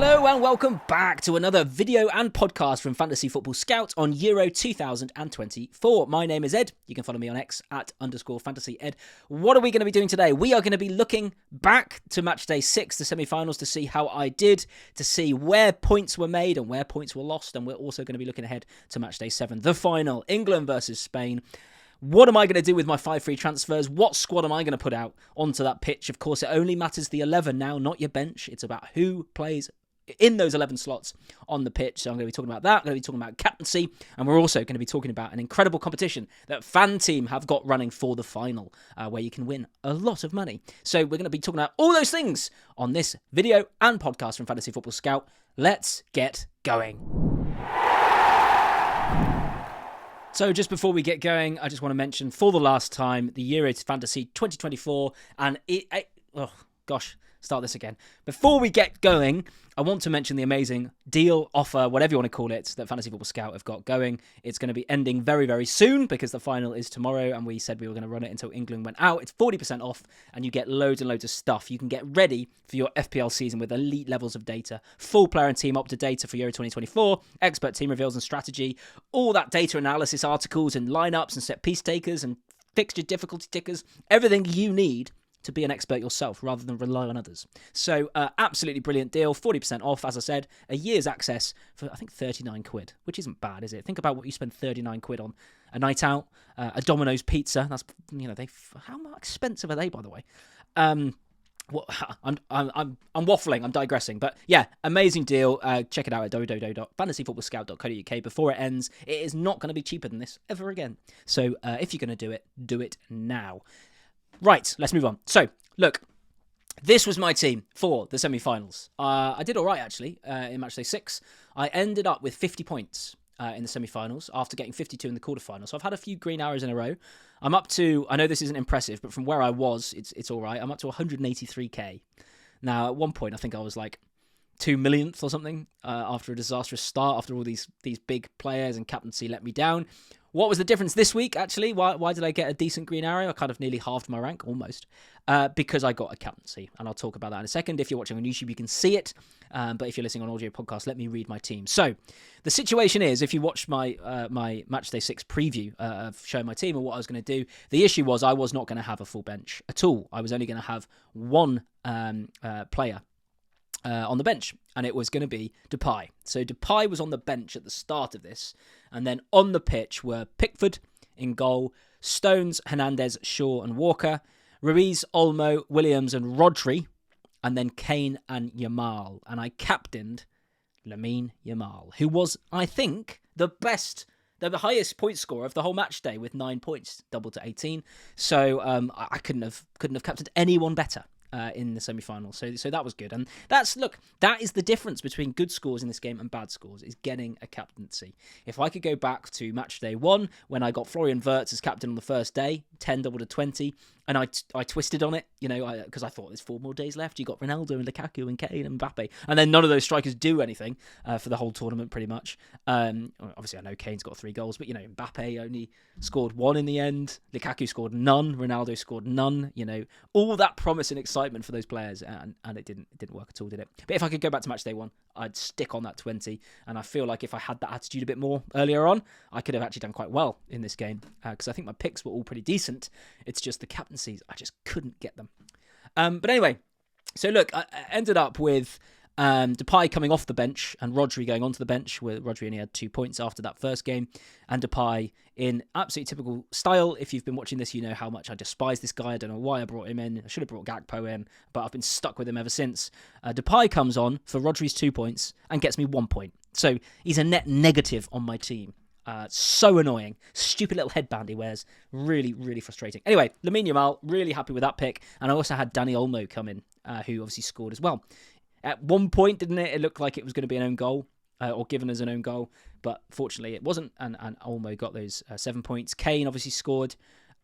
Hello and welcome back to another video and podcast from Fantasy Football Scout on Euro 2024. My name is Ed. You can follow me on X at _FantasyEd. What are we going to be doing today? We are going to be looking back to Matchday 6, the semi-finals, to see how I did, to see where points were made and where points were lost. And we're also going to be looking ahead to Matchday 7, the final, England versus Spain. What am I going to do with my 5 free transfers? What squad am I going to put out onto that pitch? Of course, it only matters the 11 now, not your bench. It's about who plays in those 11 slots on the pitch. So I'm going to be talking about that. I'm going to be talking about captaincy. And we're also going to be talking about an incredible competition that Fan Team have got running for the final, where you can win a lot of money. So we're going to be talking about all those things on this video and podcast from Fantasy Football Scout. Let's get going. So just before we get going, I just want to mention for the last time, the Euro Fantasy 2024, and start this again. Before we get going, I want to mention the amazing deal, offer, whatever you want to call it, that Fantasy Football Scout have got going. It's going to be ending very, very soon because the final is tomorrow and we said we were going to run it until England went out. It's 40% off and you get loads and loads of stuff. You can get ready for your FPL season with elite levels of data, full player and team Opta Data for Euro 2024, expert team reveals and strategy, all that data analysis articles and lineups and set piece takers and fixture difficulty tickers, everything you need to be an expert yourself rather than rely on others. So absolutely brilliant deal, 40% off, as I said, a year's access for I think 39 quid, which isn't bad, is it? Think about what you spend 39 quid on. A night out, a Domino's pizza, that's, how expensive are they, by the way? I'm waffling, I'm digressing, but yeah, amazing deal. Check it out at www.fantasyfootballscout.co.uk before it ends. It is not going to be cheaper than this ever again. So if you're going to do it now. Right, let's move on. So, look, this was my team for the semi-finals. I did all right, actually, in Matchday 6. I ended up with 50 points in the semi-finals after getting 52 in the quarterfinals. So I've had a few green arrows in a row. I'm up to, I know this isn't impressive, but from where I was, it's all right. I'm up to 183k. Now, at one point, I think I was like 2 millionth or something after a disastrous start, after all these big players and captaincy let me down. What was the difference this week, actually? Why did I get a decent green arrow? I kind of nearly halved my rank, almost, because I got a captaincy. And I'll talk about that in a second. If you're watching on YouTube, you can see it. But if you're listening on audio podcast, let me read my team. So the situation is, if you watch my Matchday 6 preview of showing my team and what I was going to do, the issue was I was not going to have a full bench at all. I was only going to have one player on the bench, and it was going to be Depay. So Depay was on the bench at the start of this, and then on the pitch were Pickford in goal, Stones, Hernandez, Shaw and Walker, Ruiz, Olmo, Williams and Rodri, and then Kane and Yamal. And I captained Lamine Yamal, who was, I think, the highest point scorer of the whole match day with 9 points, double to 18. So I couldn't have captained anyone better in the semi-final. So that was good. And that is the difference between good scores in this game and bad scores, is getting a captaincy. If I could go back to match day 1, when I got Florian Wirtz as captain on the first day, 10 double to 20, and I twisted on it, because I thought there's 4 more days left. You got Ronaldo and Lukaku and Kane and Mbappe, and then none of those strikers do anything for the whole tournament, pretty much. Obviously, I know Kane's got 3 goals, but Mbappe only scored 1 in the end. Lukaku scored none. Ronaldo scored none. All that promise and excitement for those players, and it didn't work at all, did it? But if I could go back to match day 1, I'd stick on that 20, and I feel like if I had that attitude a bit more earlier on, I could have actually done quite well in this game, because I think my picks were all pretty decent. It's just the captaincies, I just couldn't get them. But anyway, so look, I ended up with Depay coming off the bench and Rodri going onto the bench, where Rodri only had 2 points after that first game, and Depay in absolutely typical style. If you've been watching this, you know how much I despise this guy. I don't know why I brought him in. I should have brought Gakpo in, but I've been stuck with him ever since. Depay comes on for Rodri's 2 points and gets me 1 point. So he's a net negative on my team. So annoying. Stupid little headband he wears. Really, really frustrating. Anyway, Lamine Yamal, really happy with that pick. And I also had Danny Olmo come in, who obviously scored as well. At one point, didn't it? It looked like it was going to be an own goal, or given as an own goal. But fortunately, it wasn't. And Olmo got those 7 points. Kane obviously scored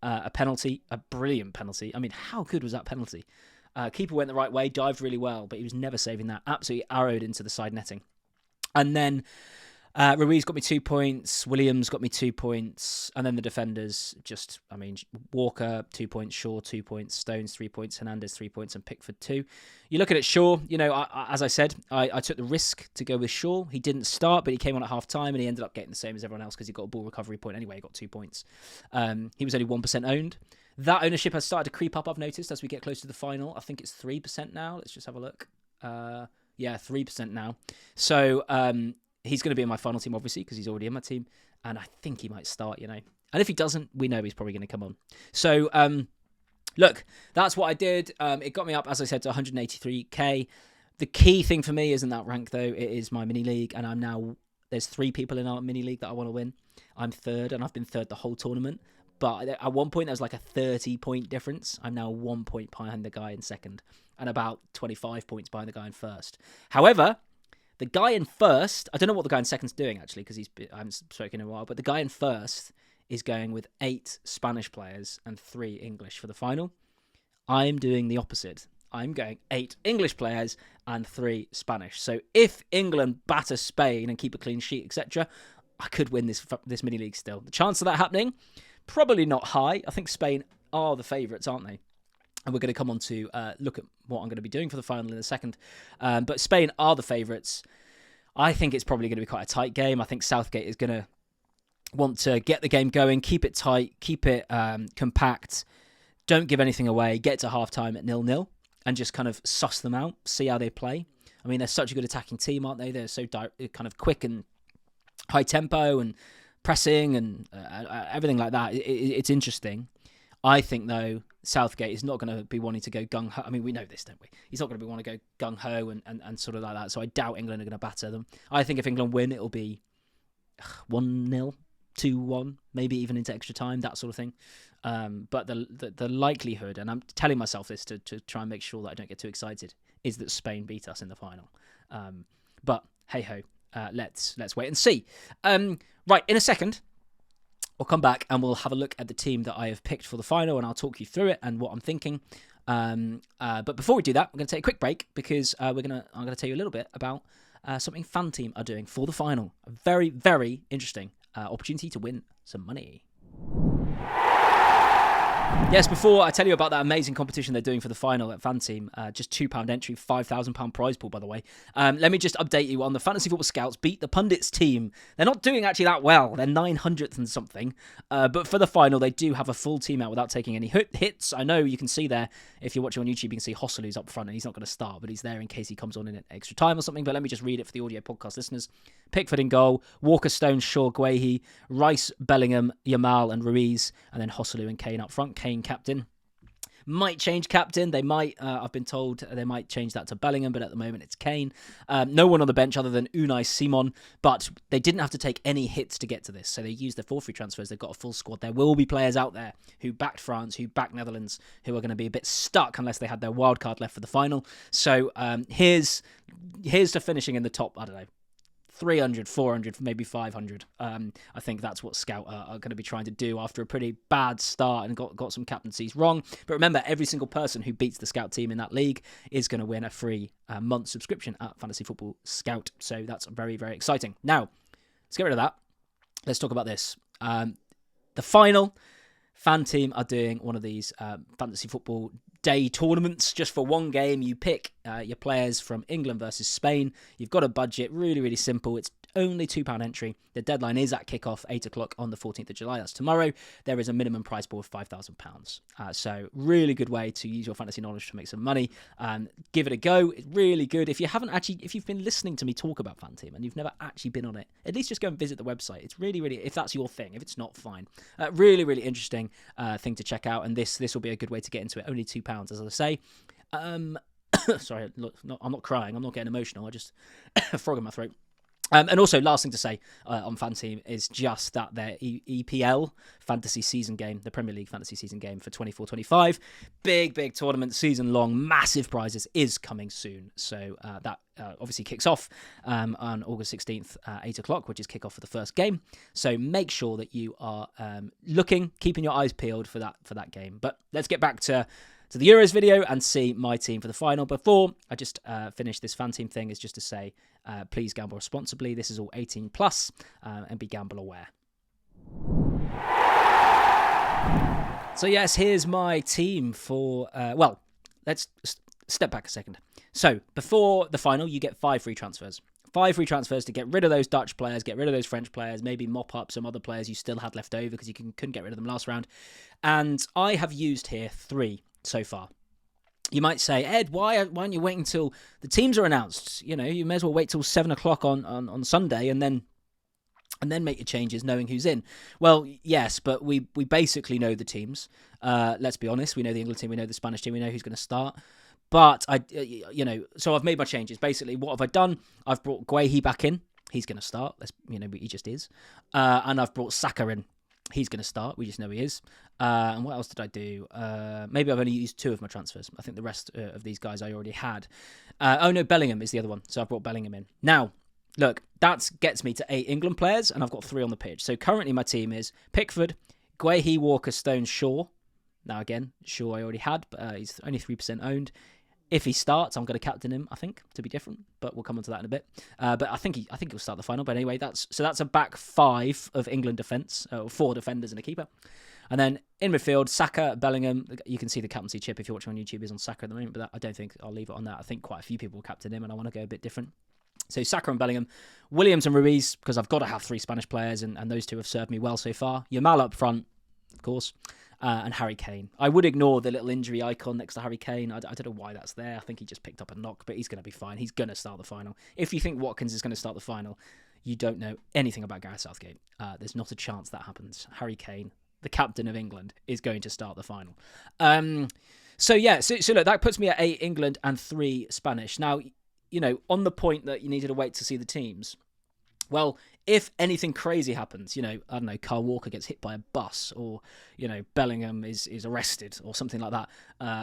a penalty, a brilliant penalty. I mean, how good was that penalty? Keeper went the right way, dived really well, but he was never saving that. Absolutely arrowed into the side netting. And then Ruiz got me 2 points. Williams got me 2 points. And then the defenders, Walker, 2 points. Shaw, 2 points. Stones, 3 points. Hernandez, 3 points. And Pickford, 2. You're looking at Shaw. As I said, I took the risk to go with Shaw. He didn't start, but he came on at half-time, and he ended up getting the same as everyone else because he got a ball recovery point anyway. He got 2 points. He was only 1% owned. That ownership has started to creep up, I've noticed, as we get close to the final. I think it's 3% now. Let's just have a look. 3% now. So he's going to be in my final team, obviously, because he's already in my team. And I think he might start, And if he doesn't, we know he's probably going to come on. So, look, that's what I did. It got me up, as I said, to 183k. The key thing for me isn't that rank, though. It is my mini league. And there's 3 people in our mini league that I want to win. I'm third, and I've been third the whole tournament. But at one point, there was like a 30-point difference. I'm now 1 point behind the guy in second and about 25 points behind the guy in first. However, the guy in first, I don't know what the guy in second's doing, actually, because I haven't spoken in a while, but the guy in first is going with 8 Spanish players and 3 English for the final. I'm doing the opposite. I'm going 8 English players and 3 Spanish. So if England batter Spain and keep a clean sheet, etc., I could win this mini league still. The chance of that happening, probably not high. I think Spain are the favourites, aren't they? And we're going to come on to look at what I'm going to be doing for the final in a second. But Spain are the favourites. I think it's probably going to be quite a tight game. I think Southgate is going to want to get the game going, keep it tight, keep it compact, don't give anything away, get to half-time at 0-0 and just kind of suss them out, see how they play. I mean, they're such a good attacking team, aren't they? They're so kind of quick and high tempo and pressing and everything like that. It's interesting. I think, though, Southgate is not going to be wanting to go gung-ho. I mean, we know this, don't we? He's not going to be wanting to go gung-ho and sort of like that. So I doubt England are going to batter them. I think if England win, it'll be 1-0, 2-1, maybe even into extra time, that sort of thing. But the likelihood, and I'm telling myself this to try and make sure that I don't get too excited, is that Spain beat us in the final. But hey-ho, let's wait and see. Right, in a second, I'll come back and we'll have a look at the team that I have picked for the final, and I'll talk you through it and what I'm thinking. But before we do that, I'm going to take a quick break because I'm going to tell you a little bit about something Fan Team are doing for the final. A very, very interesting opportunity to win some money. Yes, before I tell you about that amazing competition they're doing for the final at Fan Team, just £2 entry, £5,000 prize pool, by the way. Let me just update you on the Fantasy Football Scouts beat the Pundits team. They're not doing actually that well. They're 900th and something. But for the final, they do have a full team out without taking any hits. I know you can see there, if you're watching on YouTube, you can see Hossolu's up front and he's not going to start, but he's there in case he comes on in at extra time or something. But let me just read it for the audio podcast listeners. Pickford in goal, Walker, Stone, Shaw, Guehi, Rice, Bellingham, Yamal and Ruiz, and then Hossolu and Kane up front. Kane captain. Might change captain. They might, I've been told they might change that to Bellingham, but at the moment it's Kane. No one on the bench other than Unai Simon, but they didn't have to take any hits to get to this. So they used their 4 free transfers. They've got a full squad. There will be players out there who backed France, who backed Netherlands, who are going to be a bit stuck unless they had their wild card left for the final. So here's to finishing in the top, I don't know, 300, 400, maybe 500. I think that's what Scout are going to be trying to do after a pretty bad start and got some captaincies wrong. But remember, every single person who beats the Scout team in that league is going to win a free month subscription at Fantasy Football Scout. So that's very, very exciting. Now, let's get rid of that. Let's talk about this. The final, Fan Team are doing one of these Fantasy Football Day tournaments just for one game. You pick your players from England versus Spain. You've got a budget, really, really simple. It's only £2 entry. The deadline is at kickoff, 8 o'clock on the 14th of July. That's tomorrow. There is a minimum prize pool of £5,000. So really good way to use your fantasy knowledge to make some money. Give it a go. It's really good. If you've been listening to me talk about Fan Team and you've never actually been on it, at least just go and visit the website. It's really, really, if that's your thing. If it's not, fine. Really, really interesting thing to check out. And this will be a good way to get into it. Only £2, as I say. Sorry, look, I'm not crying. I'm not getting emotional. I just a frog in my throat. And also, last thing to say on Fan Team is just that their EPL fantasy season game, the Premier League fantasy season game for 24-25, big tournament, season long, massive prizes is coming soon. So that obviously kicks off on August 16th, 8 o'clock, which is kickoff for the first game. So make sure that you are keeping your eyes peeled for that game. But let's get back to to the Euros video and see my team for the final. Before I just finish this fan team thing, is just to say, please gamble responsibly. This is all 18 plus, and be gamble aware. So yes, here's my team for, let's step back a second. So before the final, you get 5 free transfers. 5 free transfers to get rid of those Dutch players, get rid of those French players, maybe mop up some other players you still had left over because you couldn't get rid of them last round. And I have used here 3 so far. You might say, Ed, why aren't you waiting until the teams are announced? You know, you may as well wait till 7 o'clock on Sunday and then make your changes knowing who's in. Well, yes, but we basically know the teams. Let's be honest. We know the England team. We know the Spanish team. We know who's going to start. But, so I've made my changes. Basically, what have I done? I've brought Guehi back in. He's going to start. He just is. And I've brought Saka in. He's going to start. We just know he is. And what else did I do? Maybe I've only used 2 of my transfers. I think the rest of these guys I already had. Bellingham is the other one. So I've brought Bellingham in. Now, look, that gets me to 8 England players, and I've got 3 on the pitch. So currently my team is Pickford, Guehi, Walker, Stones, Shaw. Now again, Shaw I already had, but he's only 3% owned. If he starts, I'm going to captain him, I think, to be different, but we'll come on to that in a bit. But I think he'll start the final. But anyway, that's a back 5 of England defence, 4 defenders and a keeper. And then in midfield, Saka, Bellingham. You can see the captaincy chip if you're watching on YouTube is on Saka at the moment, but I don't think I'll leave it on that. I think quite a few people will captain him, and I want to go a bit different. So Saka and Bellingham, Williams and Ruiz, because I've got to have 3 Spanish players, and those 2 have served me well so far. Yamal up front, of course. And Harry Kane. I would ignore the little injury icon next to Harry Kane. I don't know why that's there. I think he just picked up a knock, but he's going to be fine. He's going to start the final. If you think Watkins is going to start the final, you don't know anything about Gareth Southgate. There's not a chance that happens. Harry Kane, the captain of England, is going to start the final. So look, that puts me at 8 England and 3 Spanish. Now, on the point that you needed to wait to see the teams, well, if anything crazy happens, I don't know, Kyle Walker gets hit by a bus, or, Bellingham is arrested or something like that,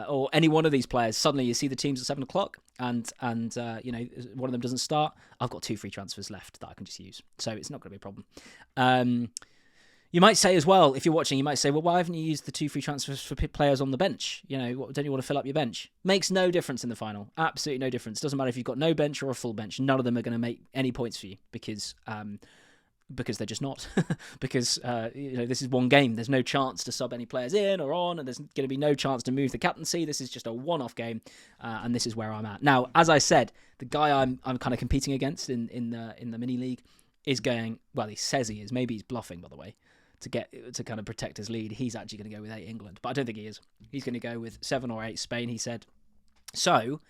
or any one of these players, suddenly you see the teams at 7 o'clock and one of them doesn't start, I've got 2 free transfers left that I can just use. So it's not going to be a problem. You might say as well, if you're watching, you might say, well, why haven't you used the 2 free transfers for players on the bench? Don't you want to fill up your bench? Makes no difference in the final. Absolutely no difference. Doesn't matter if you've got no bench or a full bench. None of them are going to make any points for you because they're just not. because this is one game. There's no chance to sub any players in or on, and there's going to be no chance to move the captaincy. This is just a one-off game, and this is where I'm at. Now, as I said, the guy I'm kind of competing against in the mini league is going. Well, he says he is. Maybe he's bluffing, by the way. To kind of protect his lead, he's actually going to go with 8 England, but I don't think he is. He's going to go with 7 or 8 Spain, he said. So,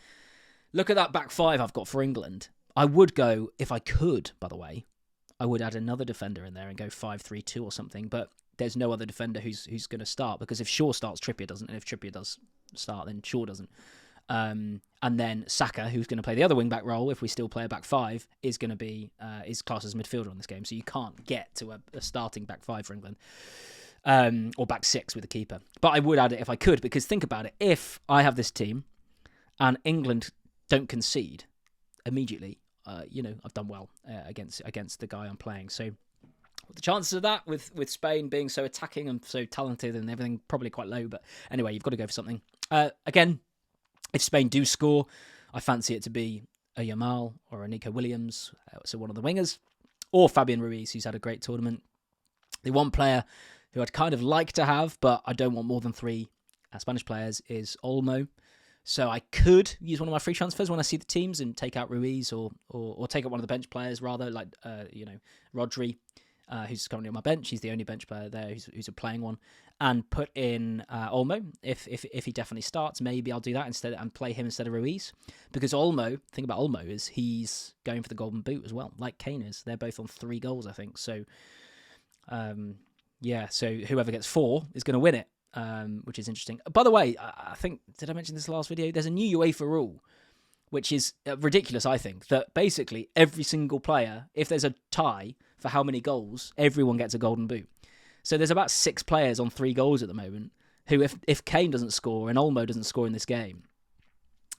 look at that back 5 I've got for England. I would go, if I could, by the way, I would add another defender in there and go 5-3-2 or something, but there's no other defender who's going to start, because if Shaw starts, Trippier doesn't, and if Trippier does start, then Shaw doesn't. And then Saka, who's going to play the other wing-back role, if we still play a back 5, is going to be is classed as a midfielder in this game. So you can't get to a starting back 5 for England, or back 6 with a keeper. But I would add it if I could, because think about it. If I have this team and England don't concede immediately, I've done well against the guy I'm playing. So the chances of that, with Spain being so attacking and so talented and everything, probably quite low. But anyway, you've got to go for something. Again, if Spain do score, I fancy it to be a Yamal or a Nico Williams, so one of the wingers, or Fabian Ruiz, who's had a great tournament. The one player who I'd kind of like to have, but I don't want more than 3 Spanish players, is Olmo. So I could use one of my free transfers when I see the teams and take out Ruiz, or take out one of the bench players rather, like Rodri, who's currently on my bench. He's the only bench player there who's a playing one, and put in Olmo. If he definitely starts, maybe I'll do that instead and play him instead of Ruiz, because the thing about Olmo is he's going for the golden boot as well, like Kane is. They're both on 3 goals, I think. So, so whoever gets 4 is going to win it, which is interesting. By the way, I think, did I mention this last video? There's a new UEFA rule, which is ridiculous, I think, that basically every single player, if there's a tie for how many goals, everyone gets a golden boot. So there's about 6 players on 3 goals at the moment who, if Kane doesn't score and Olmo doesn't score in this game,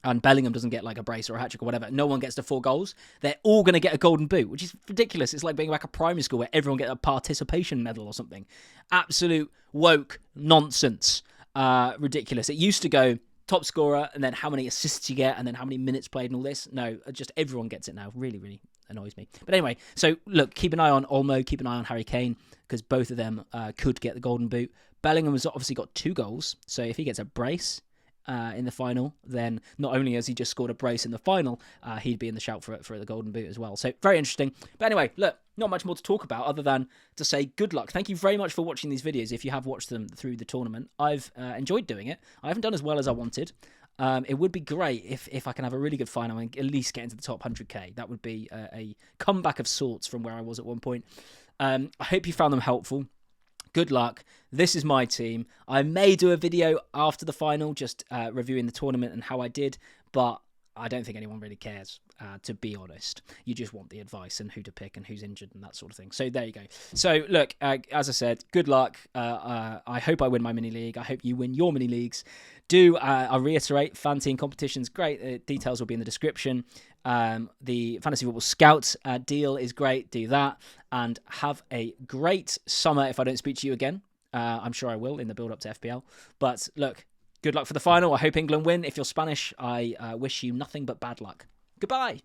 and Bellingham doesn't get like a brace or a hat-trick or whatever, no one gets to 4 goals, they're all going to get a golden boot, which is ridiculous. It's like being back at primary school where everyone gets a participation medal or something. Absolute woke nonsense. Ridiculous. It used to go, top scorer, and then how many assists you get, and then how many minutes played and all this. No, just everyone gets it now. Really, really annoys me. But anyway, so look, keep an eye on Olmo, keep an eye on Harry Kane, because both of them could get the Golden Boot. Bellingham has obviously got 2 goals, so if he gets a brace in the final, then not only has he just scored a brace in the final, he'd be in the shout for the Golden Boot as well. So very interesting. But anyway, look, not much more to talk about other than to say good luck. Thank you very much for watching these videos. If you have watched them through the tournament, I've enjoyed doing it. I haven't done as well as I wanted. It would be great if I can have a really good final and at least get into the top 100k. That would be a comeback of sorts from where I was at one point. I hope you found them helpful. Good luck. This is my team. I may do a video after the final, just reviewing the tournament and how I did, but I don't think anyone really cares, to be honest. You just want the advice and who to pick and who's injured and that sort of thing. So there you go. So look, as I said, good luck. I hope I win my mini league. I hope you win your mini leagues. I reiterate, fan team competition's great. Details will be in the description. The Fantasy Football Scout deal is great. Do that. And have a great summer if I don't speak to you again. I'm sure I will in the build-up to FPL. But look, good luck for the final. I hope England win. If you're Spanish, I wish you nothing but bad luck. Goodbye.